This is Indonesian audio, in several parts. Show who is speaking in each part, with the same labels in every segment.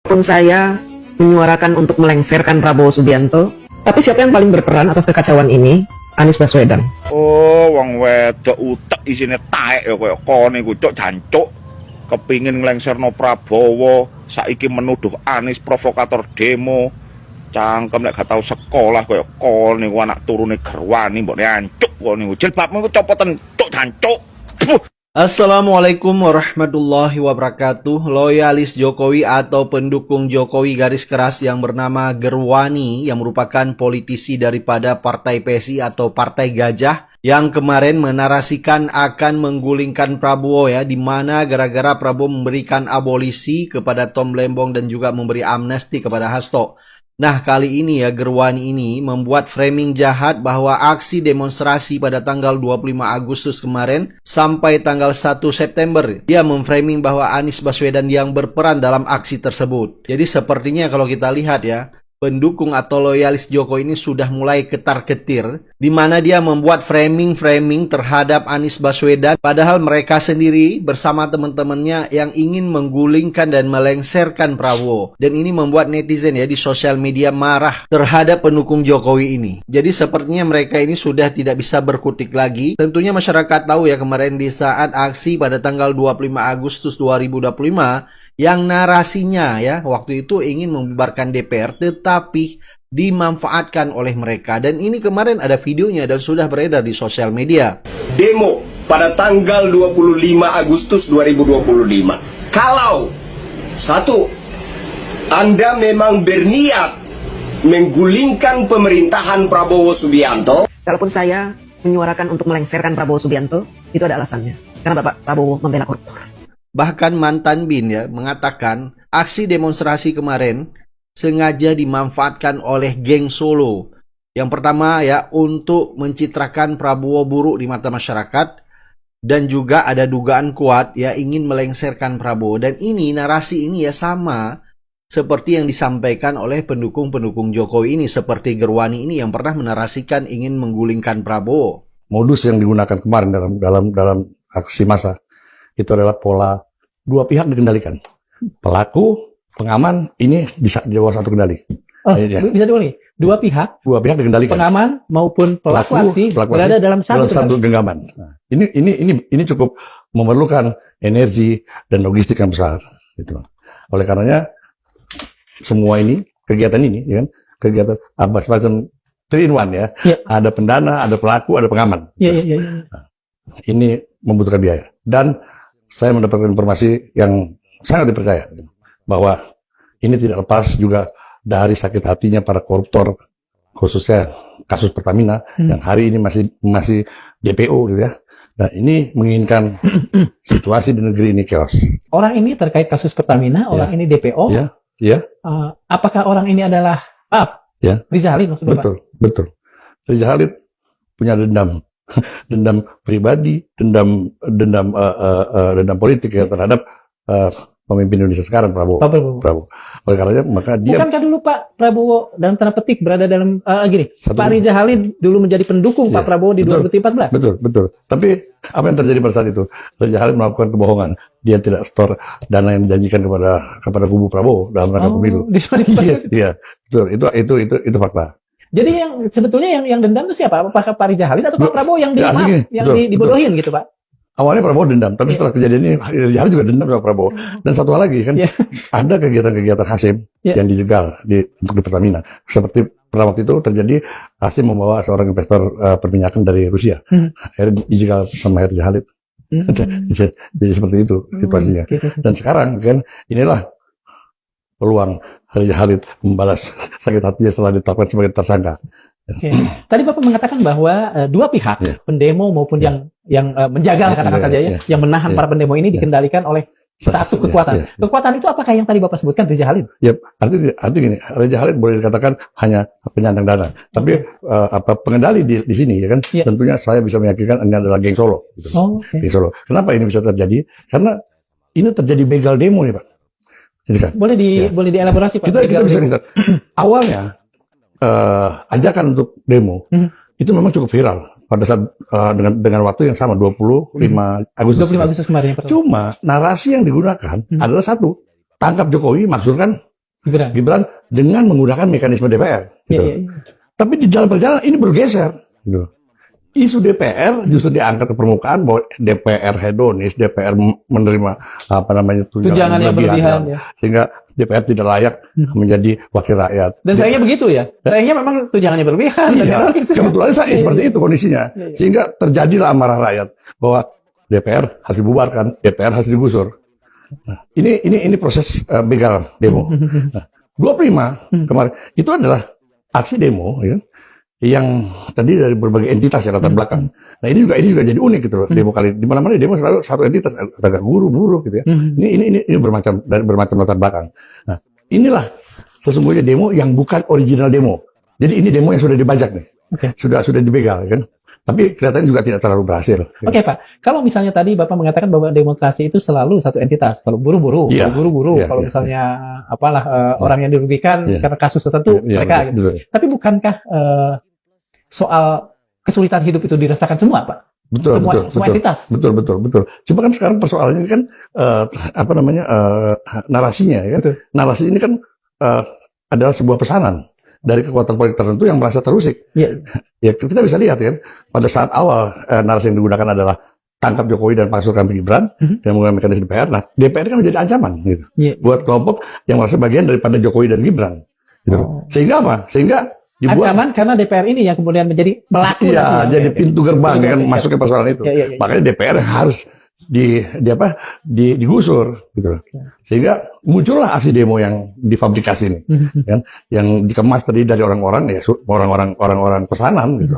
Speaker 1: Pun saya menyuarakan untuk melengsarkan Prabowo Subianto, tapi siapa yang paling berperan atas kekacauan ini? Anies Baswedan.
Speaker 2: Oh, wong wedok utek isine taek ya kaya kene ku cuk jancuk. Kepingin nglengserno Prabowo, saiki menuduh Anies provokator demo. Cangkem nek gak tau sekolah kaya kene ku anak turune gerwani mbok ancuk kene ku. Jilbabmu ku copoten cuk jancuk.
Speaker 3: Assalamualaikum warahmatullahi wabarakatuh. Loyalis Jokowi atau pendukung Jokowi garis keras yang bernama Gerwani, yang merupakan politisi daripada Partai PSI atau Partai Gajah, yang kemarin menarasikan akan menggulingkan Prabowo ya, di mana gara-gara Prabowo memberikan abolisi kepada Tom Lembong dan juga memberi amnesti kepada Hasto. Nah, kali ini ya, Gerwani ini membuat framing jahat bahwa aksi demonstrasi pada tanggal 25 Agustus kemarin sampai tanggal 1 September. Dia memframing bahwa Anies Baswedan yang berperan dalam aksi tersebut. Jadi sepertinya kalau kita lihat ya, pendukung atau loyalis Jokowi ini sudah mulai ketar-ketir, di mana dia membuat framing terhadap Anies Baswedan, padahal mereka sendiri bersama teman-temannya yang ingin menggulingkan dan melengsarkan Prabowo. Dan ini membuat netizen ya di sosial media marah terhadap pendukung Jokowi ini. Jadi sepertinya mereka ini sudah tidak bisa berkutik lagi. Tentunya masyarakat tahu ya, kemarin di saat aksi pada tanggal 25 Agustus 2025, yang narasinya ya waktu itu ingin membubarkan DPR, tetapi dimanfaatkan oleh mereka. Dan ini kemarin ada videonya dan sudah beredar di sosial media.
Speaker 4: Demo pada tanggal 25 Agustus 2025. Kalau satu, Anda memang berniat menggulingkan pemerintahan Prabowo Subianto.
Speaker 1: Kalaupun saya menyuarakan untuk melengsarkan Prabowo Subianto, itu ada alasannya. Karena Bapak Prabowo membela koruptor.
Speaker 3: Bahkan mantan BIN ya mengatakan aksi demonstrasi kemarin sengaja dimanfaatkan oleh geng Solo. Yang pertama ya, untuk mencitrakan Prabowo buruk di mata masyarakat, dan juga ada dugaan kuat ya ingin melengsarkan Prabowo. Dan ini narasi ini ya sama seperti yang disampaikan oleh pendukung-pendukung Jokowi ini, seperti Gerwani ini yang pernah menarasikan ingin menggulingkan Prabowo.
Speaker 5: Modus yang digunakan kemarin dalam aksi massa itu adalah pola dua pihak dikendalikan. Pelaku, pengaman, ini bisa di bawah satu kendali.
Speaker 6: Oh, ya. Bisa diulangi. Dua pihak dikendalikan. Pengaman maupun pelaku aksi berada dalam satu genggaman.
Speaker 5: Nah, ini cukup memerlukan energi dan logistik yang besar. Gitu. Oleh karenanya semua ini, kegiatan ini, ya kan, kegiatan apa semacam 3 in 1 ya. Ada pendana, ada pelaku, ada pengaman. Nah, ini membutuhkan biaya. Dan saya mendapatkan informasi yang sangat dipercaya bahwa ini tidak lepas juga dari sakit hatinya para koruptor, khususnya kasus Pertamina yang hari ini masih DPO gitu ya. Nah, ini menginginkan situasi di negeri ini chaos.
Speaker 6: Orang ini terkait kasus Pertamina, orang ini DPO.
Speaker 5: Ya.
Speaker 6: Apakah orang ini adalah Riza Halid maksudnya?
Speaker 5: Betul. Riza Halid punya dendam pribadi, dendam politik ya terhadap pemimpin Indonesia sekarang, Prabowo. Oleh karenanya maka dia. Bukankah
Speaker 6: dulu Pak Prabowo dalam tanda petik berada dalam Pak Riza Halid dulu menjadi pendukung Pak Prabowo di 2014?
Speaker 5: Betul. Tapi apa yang terjadi pada saat itu? Riza Halid melakukan kebohongan. Dia tidak store dana yang dijanjikan kepada kubu Prabowo dalam rangka pemilu. Iya, betul. Itu fakta.
Speaker 6: Jadi yang sebetulnya yang dendam itu siapa? Apakah Pak Riza Halid atau Pak Prabowo yang dibodohin gitu Pak?
Speaker 5: Awalnya Prabowo dendam, tapi setelah kejadian ini Riza Halid juga dendam sama Prabowo. Dan satu hal lagi kan, ada kegiatan-kegiatan Hasim yang dijegal untuk di Pertamina. Seperti pada waktu itu terjadi Hasim membawa seorang investor perminyakan dari Rusia. Akhirnya dijegal sama Riza Halid. Jadi seperti itu situasinya. Dan sekarang kan inilah peluang Riza Halid membalas sakit hatinya setelah ditetapkan sebagai tersangka.
Speaker 6: Tadi Bapak mengatakan bahwa dua pihak, pendemo maupun yang menjaga katakan saja yang menahan para pendemo ini dikendalikan oleh satu kekuatan. Kekuatan itu apakah yang tadi Bapak sebutkan Riza Halid?
Speaker 5: Ya, artinya gini, Riza Halid boleh dikatakan hanya penyandang dana, tapi pengendali di sini ya kan, tentunya saya bisa meyakinkan ini adalah geng Solo. Gitu. Geng Solo. Kenapa ini bisa terjadi? Karena ini terjadi begal demo nih Pak. Kan?
Speaker 6: Boleh dielaborasi Pak.
Speaker 5: Kita bisa lihat awalnya ajakan untuk demo itu memang cukup viral pada saat dengan waktu yang sama 25 Agustus.
Speaker 6: 25 Agustus kemarin.
Speaker 5: Cuma narasi yang digunakan adalah satu, tangkap Jokowi, maksudkan Gibran dengan menggunakan mekanisme DPR. Gitu. Tapi di dalam perjalanan ini bergeser. Gitu. Isu DPR justru diangkat ke permukaan bahwa DPR hedonis, DPR menerima tunjangan yang berlebihan, sehingga DPR tidak layak menjadi wakil rakyat.
Speaker 6: Dan sayangnya begitu ya. Sayangnya memang tunjangannya berlebihan.
Speaker 5: Iya, kebetulan seperti itu kondisinya. Sehingga terjadilah amarah rakyat bahwa DPR harus dibubarkan, DPR harus digusur. Nah, ini proses begal demo. Nah, 25 kemarin itu adalah aksi demo ya, yang tadi dari berbagai entitas yang latar belakang. Nah ini juga jadi unik gitu loh, demo kali di mana-mana demo selalu satu entitas, agak guru gitu ya. Ini bermacam latar belakang. Nah inilah sesungguhnya demo yang bukan original demo. Jadi ini demo yang sudah dibajak nih, sudah dibegal kan. Tapi kelihatannya juga tidak terlalu berhasil.
Speaker 6: Oke Pak, kalau misalnya tadi Bapak mengatakan bahwa demonstrasi itu selalu satu entitas. Kalau buru-buru, kalau misalnya orang yang dirugikan karena kasus tertentu mereka. Gitu. Tapi bukankah soal kesulitan hidup itu dirasakan semua, Pak? Semua entitas. Betul. Cuma kan sekarang persoalannya kan narasinya ya. Narasi ini kan adalah sebuah pesanan dari kekuatan politik tertentu yang merasa terusik. Ya kita bisa lihat kan pada saat awal narasi yang digunakan adalah tangkap Jokowi dan pasukan Gibran dan menggunakan mekanisme DPR. Nah DPR kan menjadi ancaman gitu buat kelompok yang merasa bagian daripada Jokowi dan Gibran. Gitu. Sehingga apa? Sehingga dibuat ancaman karena DPR ini yang kemudian menjadi pelaku.
Speaker 5: Iya, jadi pintu gerbang kan masuk ke persoalan itu. Makanya DPR harus digusur gitu. Sehingga muncullah aksi demo yang difabrikasi ini, kan? Yang dikemas tadi dari orang-orang pesanan gitu.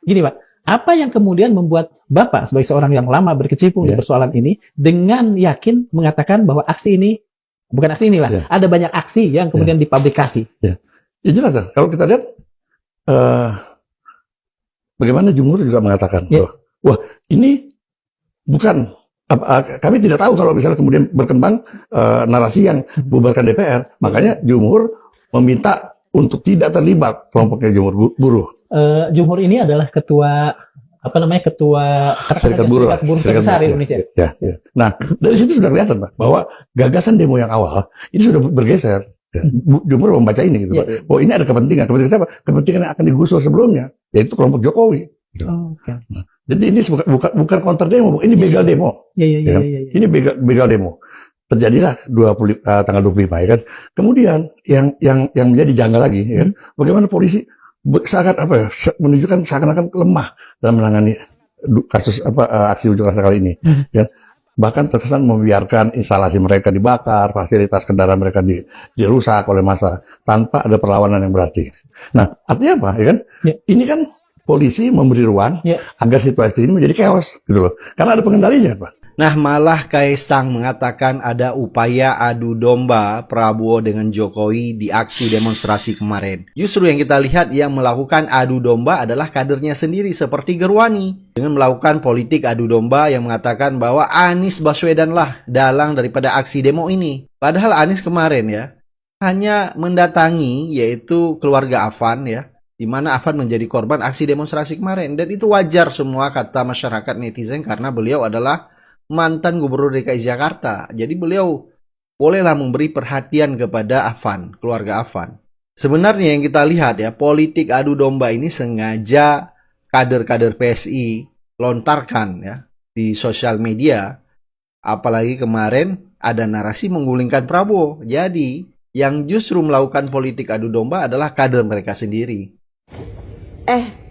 Speaker 6: Gini Pak, apa yang kemudian membuat Bapak sebagai seorang yang lama berkecimpung di persoalan ini dengan yakin mengatakan bahwa aksi ini bukan aksi inilah, ada banyak aksi yang kemudian dipublikasi. Ya
Speaker 5: jelas lah. Kalau kita lihat bagaimana Jumhur juga mengatakan, wah ini bukan kami tidak tahu kalau misalnya kemudian berkembang narasi yang bubarkan DPR. Makanya Jumhur meminta untuk tidak terlibat kelompoknya Jumhur buruh.
Speaker 6: Jumhur ini adalah ketua Serikat Buruh terbesar di Indonesia.
Speaker 5: Ya. Nah dari situ sudah kelihatan Pak bahwa gagasan demo yang awal ini sudah bergeser. Jumhur membaca ini gitu Pak. Oh ini ada kepentingan apa? Kepentingan yang akan digusur sebelumnya, yaitu kelompok Jokowi. Nah, jadi ini bukan counter demo, ini begal demo. Ini begal demo. Terjadilah tanggal 25 ya kan. Kemudian yang menjadi janggal lagi ya kan, bagaimana polisi menunjukkan seakan-akan lemah dalam menangani kasus aksi unjuk rasa kali ini. Ya. Bahkan terkesan membiarkan instalasi mereka dibakar, fasilitas kendaraan mereka dirusak oleh massa tanpa ada perlawanan yang berarti. Nah, artinya apa? Ya kan? Ini kan polisi memberi ruang agar situasi ini menjadi chaos, gitu loh. Karena ada pengendalinya, Pak.
Speaker 3: Nah, malah Kaisang mengatakan ada upaya adu domba Prabowo dengan Jokowi di aksi demonstrasi kemarin. Justru yang kita lihat yang melakukan adu domba adalah kadernya sendiri seperti Gerwani. Dengan melakukan politik adu domba yang mengatakan bahwa Anies Baswedan lah dalang daripada aksi demo ini. Padahal Anies kemarin ya, hanya mendatangi yaitu keluarga Afan ya, di mana Afan menjadi korban aksi demonstrasi kemarin. Dan itu wajar semua kata masyarakat netizen karena beliau adalah mantan gubernur DKI Jakarta. Jadi beliau bolehlah memberi perhatian kepada Afan, keluarga Afan. Sebenarnya yang kita lihat ya, politik adu domba ini sengaja kader-kader PSI lontarkan ya di sosial media. Apalagi kemarin ada narasi menggulingkan Prabowo. Jadi yang justru melakukan politik adu domba adalah kader mereka sendiri.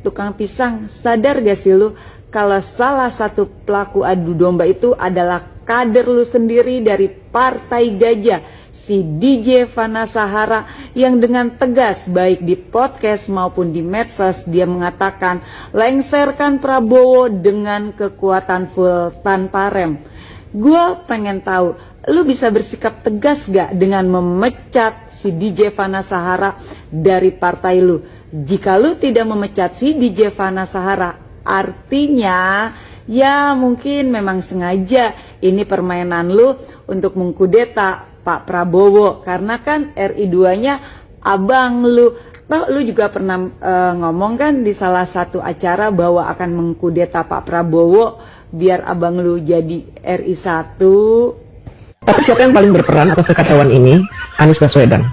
Speaker 7: Tukang pisang, sadar gak sih lu kalau salah satu pelaku adu domba itu adalah kader lu sendiri dari Partai Gajah, si DJ Fana Sahara, yang dengan tegas baik di podcast maupun di medsos dia mengatakan lengserkan Prabowo dengan kekuatan full tanpa rem. Gue pengen tahu, lu bisa bersikap tegas gak dengan memecat si DJ Fana Sahara dari partai lu? Jika lu tidak memecat si DJ Fana Sahara, artinya ya mungkin memang sengaja ini permainan lu untuk mengkudeta Pak Prabowo. Karena kan RI 2-nya abang lu. Lu juga pernah ngomong kan di salah satu acara bahwa akan mengkudeta Pak Prabowo biar abang lu jadi RI 1.
Speaker 1: Tapi siapa yang paling berperan atas kekacauan ini? Anies Baswedan.